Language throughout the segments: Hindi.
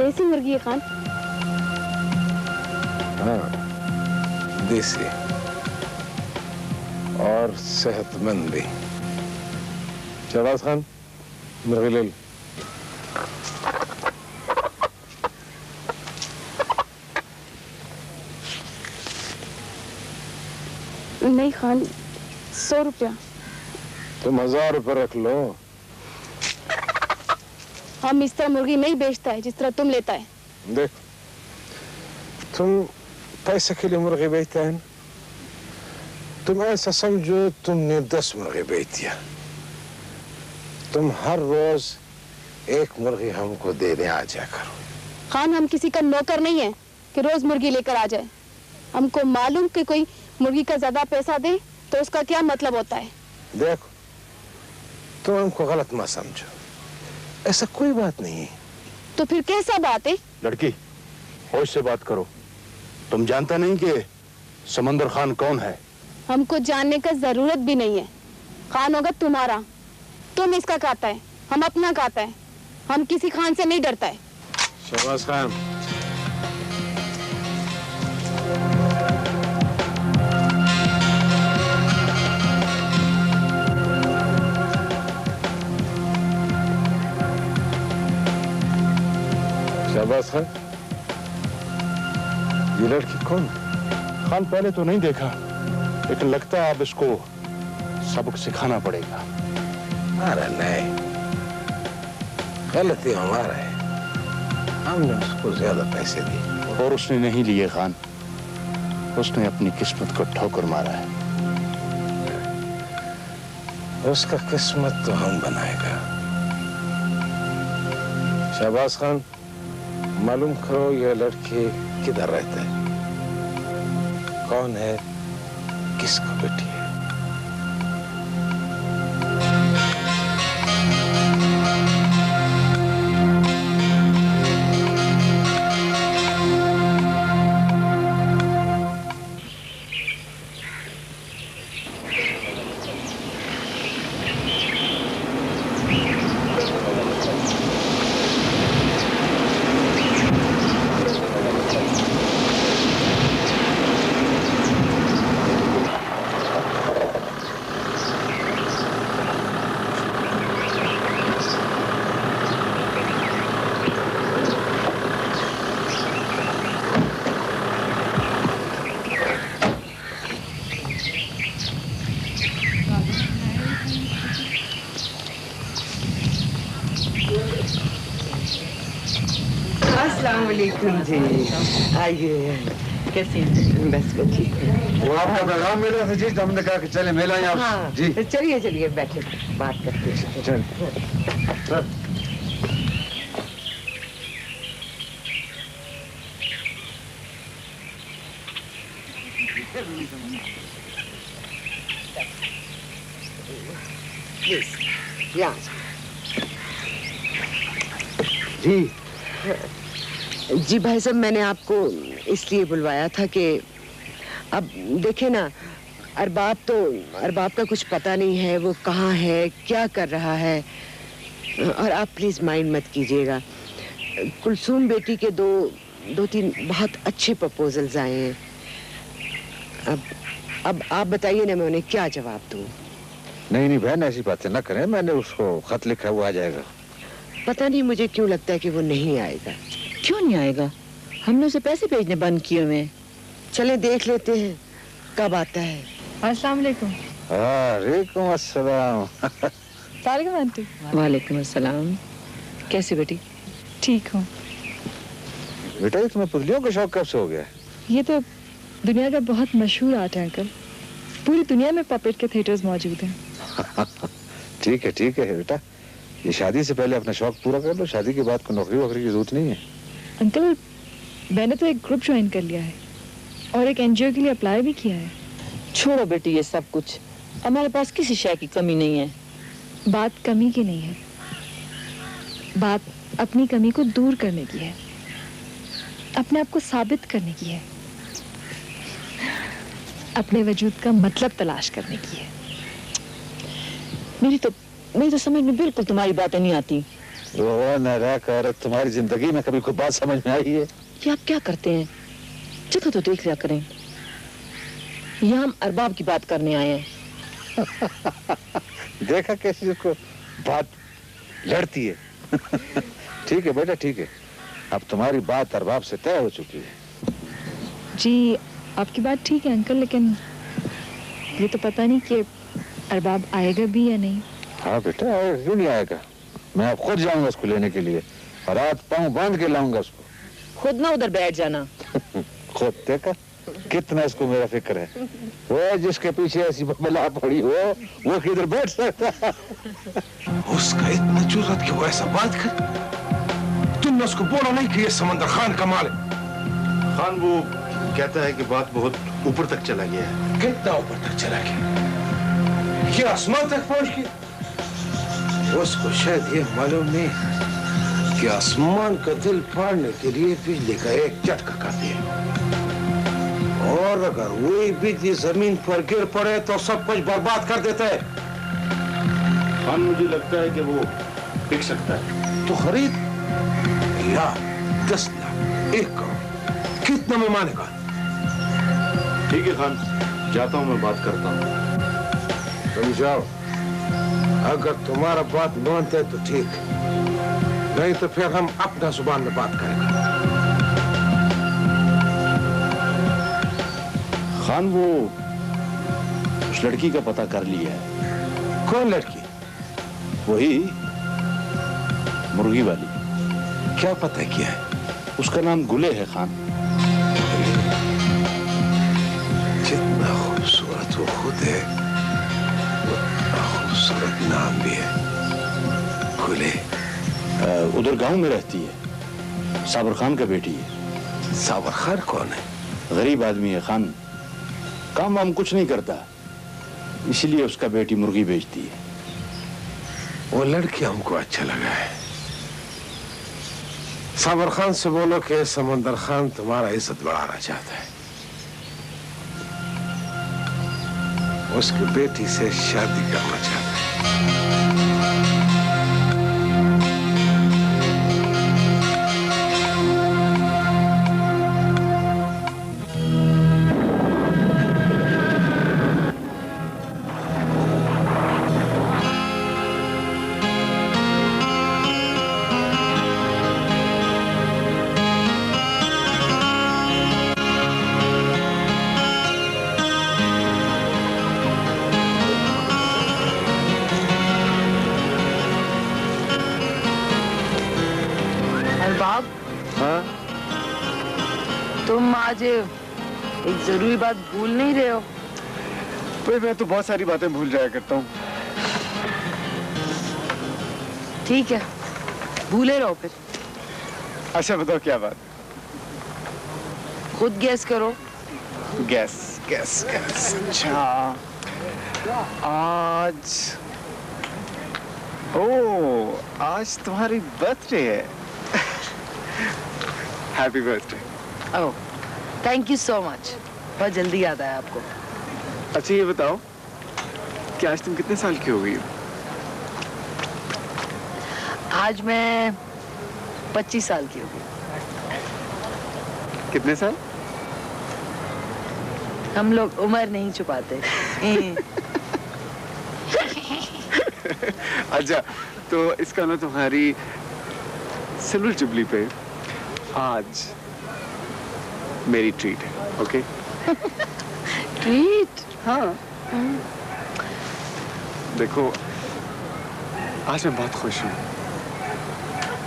देसी मुर्गी है खान। हाँ, देसी और सेहतमंद भी। शहबाज खान, मुर्गी ले लो। नहीं खान, 100 रुपया। तुम 1000 रुपये रख लो। हम इस तरह मुर्गी नहीं बेचता है जिस तरह तुम लेता है। देख, तुम पैसे के लिए मुर्गी बेचते हैं। तुम ऐसा समझो तुमने 10 मुर्गी बेच दिया। तुम हर रोज 1 मुर्गी हमको देने आ जाया करो। खान, हम किसी का नौकर नहीं है कि रोज मुर्गी लेकर आ जाए। हमको मालूम कि कोई मुर्गी का ज्यादा पैसा दे तो उसका क्या मतलब होता है। देखो, तुम हमको गलत मत समझो, ऐसा कोई बात नहीं है। तो फिर कैसा बात है? लड़की, होश से बात करो। तुम जानता नहीं कि समंदर खान कौन है? हमको जानने का जरूरत भी नहीं है। खान होगा तुम्हारा, तुम इसका खाता है, हम अपना खाता है। हम किसी खान से नहीं डरता है। शहबाज खान, शहबाज खान, ये लड़की कौन? खान, पहले तो नहीं देखा, लेकिन लगता है अब इसको सबक सिखाना पड़ेगा। अरे नहीं, गलती हमारा है। हमने उसको ज्यादा पैसे दिए। और उसने नहीं लिए खान, उसने अपनी किस्मत को ठोकर मारा है। उसका किस्मत तो हम बनाएगा। शहबाज खान, मालूम करो ये लड़की किधर रहता है, कौन है, किसको बेटी है। अस्सलामुअलैकुम जी, आइए। कैसी हैं? बस ठीक है। वो आपका पैगाम मिला था जी, तो हमने कहा कि चले मिला यहाँ। हाँ जी चलिए चलिए, बैठे बात करते हैं। चल। जी जी भाई साहब, मैंने आपको इसलिए बुलवाया था कि अब देखे ना, अरबाब का कुछ पता नहीं है, वो कहाँ है, क्या कर रहा है। और आप प्लीज माइंड मत कीजिएगा। कुलसूम बेटी के दो तीन बहुत अच्छे प्रपोजल्स आए हैं। अब आप बताइए ना, मैं उन्हें क्या जवाब दूं। नहीं बहन, ऐसी बातें ना करें। मैंने उसको खत लिखा, वो आ जाएगा। पता नहीं मुझे क्यों लगता है कि वो नहीं आएगा। क्यों नहीं आएगा? हमने उसे पैसे भेजने बंद किए हुए हैं। चले देख लेते हैं कब आता है। अस्सलाम वालेकुम। वालेकुम अस्सलाम। वालेकुम आंटी। वालेकुम अस्सलाम। कैसी बेटी? ठीक हूँ। बेटा, ये तुम्हें पुतलियों का शौक कब से हो गया? ये तो दुनिया का बहुत मशहूर आर्ट है अंकल। पूरी दुनिया में पपेट के थिएटर्स मौजूद हैं। ठीक है बेटा, ये शादी से पहले अपना शौक पूरा कर लो। शादी के बाद को नौकरी वोकरी की जरूरत नहीं है। अंकल, मैंने तो एक ग्रुप ज्वाइन कर लिया है और एक एनजीओ के लिए अप्लाई भी किया है। छोड़ो बेटी ये सब कुछ, हमारे पास किसी शय की कमी नहीं है। बात कमी की नहीं है, बात अपनी कमी को दूर करने की है, अपने आप को साबित करने की है, अपने वजूद का मतलब तलाश करने की है। मेरी तो समझ में बिल्कुल तुम्हारी बातें नहीं आती। रो न रह कर तुम्हारी जिंदगी में कभी कोई बात समझ में आई है? ये आप क्या करते हैं? जगह तो देख लिया करें। यहाँ हम अरबाब की बात करने आए हैं। देखा कैसे उसको बात लड़ती है। ठीक है बेटा, ठीक है। अब तुम्हारी बात अरबाब से तय हो चुकी है। जी आपकी बात ठीक है अंकल, लेकिन ये तो पता नहीं कि अरबाब आएगा भी या नहीं। हाँ बेटा, क्यों नहीं आएगा? मैं अब खुद जाऊंगा उसको लेने के लिए और हाथ पांव बांध के लाऊंगा उसको। खुद ना उधर बैठ जाना। खुद देखा कितना इसको मेरा फिक्र है। वो जिसके पीछे ऐसी बला पड़ी हो वो किधर बैठ सकता है? उसका इतना जुर्रत कि वो ऐसा बात कर। तुमने उसको बोला नहीं कि ये समंदर खान का माल है? खान वो कहता है कि बात बहुत ऊपर तक चला गया है। कितना ऊपर तक चला गया? ये आसमान तक पहुंच गया। उसको शायद ये मालूम नहीं कि आसमान का दिल फाड़ने के लिए बिजली का एक झटका काफी है, और अगर वही बिजली जमीन पर गिर पड़े तो सब कुछ बर्बाद कर देता है। खान मुझे लगता है कि वो बिक सकता है। तो खरीद या 10 लाख 1 करोड़ कितना में मानेगा? ठीक है खान, जाता हूँ, मैं बात करता हूँ। तुम जाओ, अगर तुम्हारा बात मानते तो ठीक, नहीं तो फिर हम अपना जुबान में बात करेंगे। खान वो उस लड़की का पता कर लिया है। कौन लड़की? वही मुर्गी वाली। क्या पता किया है? उसका नाम गुले है खान। जितना खूबसूरत वो खुद है उतना खूबसूरत नाम भी है, गुले। उधर गांव में रहती है, साबर खान का बेटी है। साबर खान कौन है? गरीब आदमी है खान, काम वाम कुछ नहीं करता, इसलिए उसका बेटी मुर्गी बेचती है। वो लड़की हमको अच्छा लगा है। साबर खान से बोलो कि समंदर खान तुम्हारा इज्जत बढ़ाना चाहता है, उसकी बेटी से शादी करना चाहता है। अरबाब, हाँ? तुम आज एक जरूरी बात भूल नहीं रहे हो? भाई मैं तो बहुत सारी बातें भूल जाया करता हूँ। ठीक है, भूले रहो फिर। अच्छा बताओ क्या बात? खुद गैस करो। Gas gas gas. अच्छा आज, ओ आज तुम्हारी बर्थडे है। Happy birthday. Oh, thank you so much. बहुत जल्दी याद आया आपको। अच्छा ये बताओ कि आज तुम कितने साल की हो गई हो? आज मैं 25 साल की हो गई। कितने साल? हम लोग उम्र नहीं छुपाते। अच्छा तो इसका ना तुम्हारी सिल्वर जुबली पे आज मेरी ट्रीट है, ओके? ट्रीट? हाँ। देखो आज मैं बहुत खुश हूँ,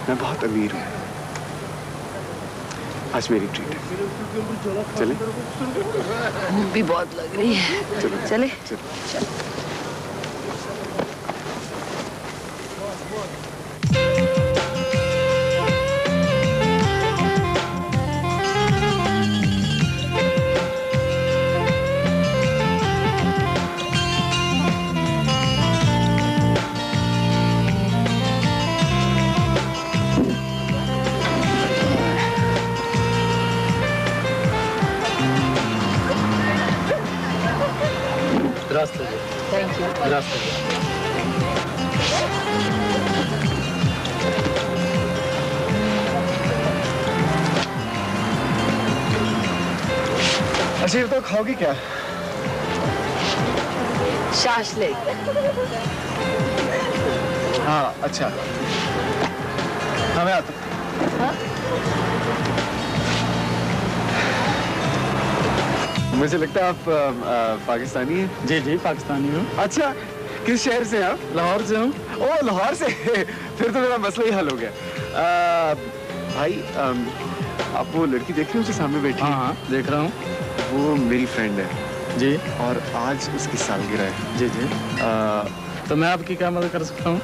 मैं बहुत अमीर हूँ। आज मेरी ट्रीट है। चले? भूख भी बहुत लग रही है। चलो चले? चलो। Thank you. अच्छा ये तो खाओगी क्या? शाशलिक। हाँ अच्छा, हाँ मैं आता हूँ। मुझे लगता है आप पाकिस्तानी हैं। जी जी पाकिस्तानी हूँ। अच्छा, किस शहर से हैं आप? लाहौर से हूँ। ओह लाहौर से फिर तो मेरा मसला ही हल हो गया। भाई आप वो लड़की देख रहे हो जो सामने बैठी है? हाँ देख रहा हूँ। वो मेरी फ्रेंड है जी और आज उसकी सालगिरह है। जी जी। तो मैं आपकी क्या मदद कर सकता हूँ?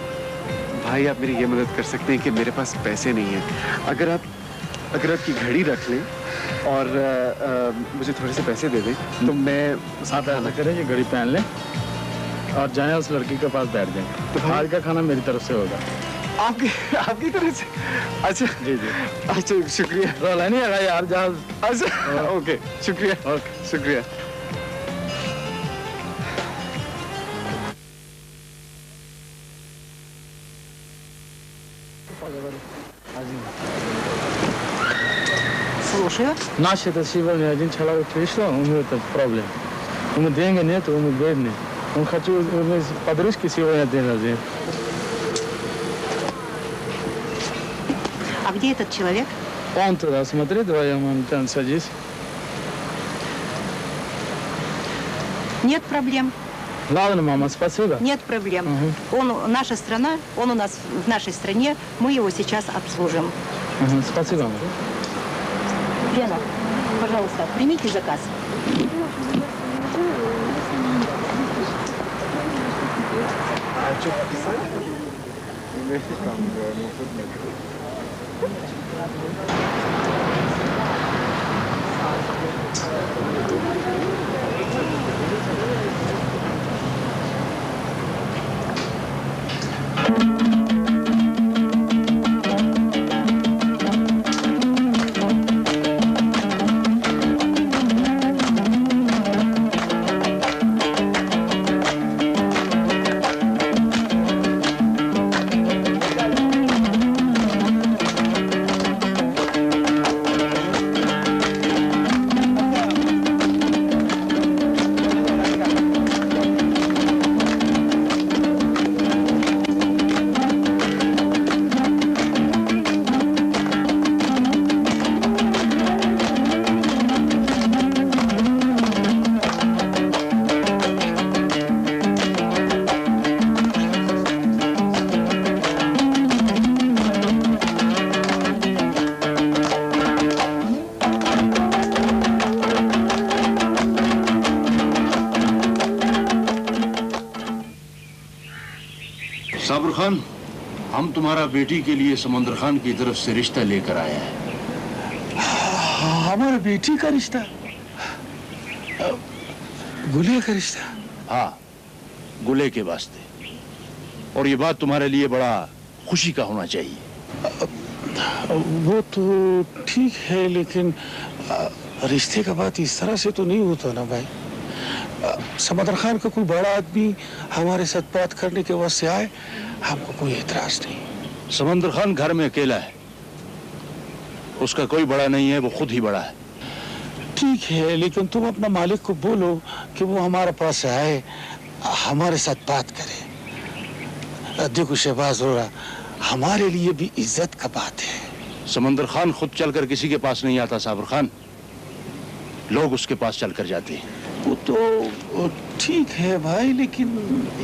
भाई आप मेरी ये मदद कर सकते हैं कि मेरे पास पैसे नहीं हैं। अगर आपकी घड़ी रख लें और मुझे थोड़े से पैसे दे दें तो मैं आप ऐसा करें कि घड़ी पहन लें और जाएं उस लड़की के पास बैठ जाएं। तो आज का खाना मेरी तरफ से होगा। आपकी तरफ से? अच्छा जी जी। अच्छा शुक्रिया। रोला नहीं है यार जहाज। अच्छा ओके शुक्रिया। ओके शुक्रिया। Слушаю. Наши-то сегодня один человек пришел, у него это проблема. У него деньги нет, он бедный. Он хочу, у него подружки сегодня день рождения. А где этот человек? Он туда, смотри, вдвоем, он там садись. Нет проблем. Ладно, мама, спасибо. Нет проблем. Наша страна, он у нас в нашей стране, мы его сейчас обслужим. Спасибо, мама. Лена, пожалуйста, примите заказ. साबर खान, हम तुम्हारा बेटी के लिए समंदर खान की तरफ से रिश्ता लेकर आया है। हमारा बेटी का रिश्ता? गुले का रिश्ता? हाँ, गुले के वास्ते। और ये बात तुम्हारे लिए बड़ा खुशी का होना चाहिए। वो तो ठीक है, लेकिन रिश्ते का बात इस तरह से तो नहीं होता ना भाई। समंदर खान का कोई बड़ा आदमी हमारे साथ बात करने के वास्ते आए, हमको कोई एतराज नहीं। समंदर खान घर में अकेला है, उसका कोई बड़ा नहीं है, वो खुद ही बड़ा है। ठीक है, लेकिन तुम अपना मालिक को बोलो कि वो हमारे पास आए, हमारे साथ बात करे। देखो शहबाज रोड़ा, हमारे लिए भी इज्जत का बात है। समंदर खान खुद चलकर किसी के पास नहीं आता साबर खान, लोग उसके पास चलकर जाते हैं। वो तो ठीक है भाई, लेकिन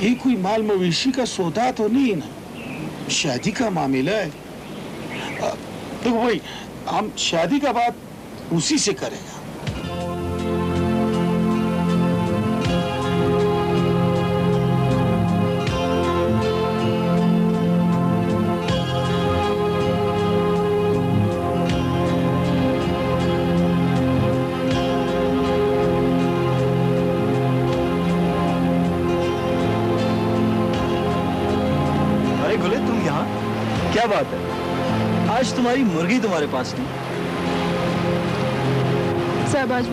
ये कोई माल मवेशी का सौदा तो नहीं ना, शादी का मामला है। देखो भाई, हम शादी का बात उसी से करेगा। क्या बात है, आज तुम्हारी मुर्गी तुम्हारे पास नहीं? साहब आज